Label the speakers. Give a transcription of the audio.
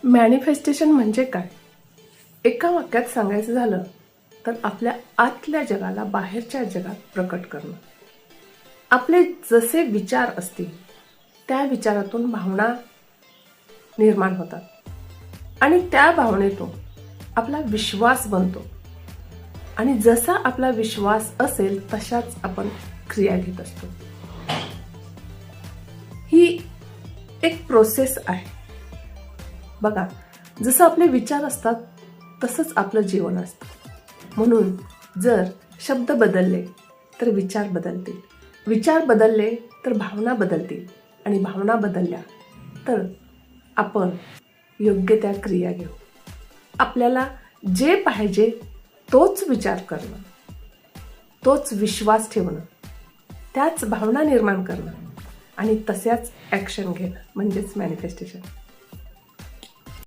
Speaker 1: Manifestation म्हणजे काय? एका वाक्यात सांगायचं झालं तर आपल्या आतल्या जगाला बाहेरच्या जगात प्रकट करणं. आपले जसे विचार असतील त्या विचारातून भावना निर्माण होतात आणि त्या भावनेतून आपला विश्वास बनतो आणि जसा आपला विश्वास असेल तशाच आपण क्रिया घेत असतो. ही एक प्रोसेस आहे. बघा, जसं आपले विचार असतात तसंच आपलं जीवन असतं. म्हणून जर शब्द बदलले तर विचार बदलतील, विचार बदलले तर भावना बदलतील आणि भावना बदलल्या तर आपण योग्य त्या क्रिया घेऊ. आपल्याला जे पाहिजे तोच विचार करणं, तोच विश्वास ठेवणं, त्याच भावना निर्माण करणं आणि तशाच ॲक्शन घेणं म्हणजेच मॅनिफेस्टेशन.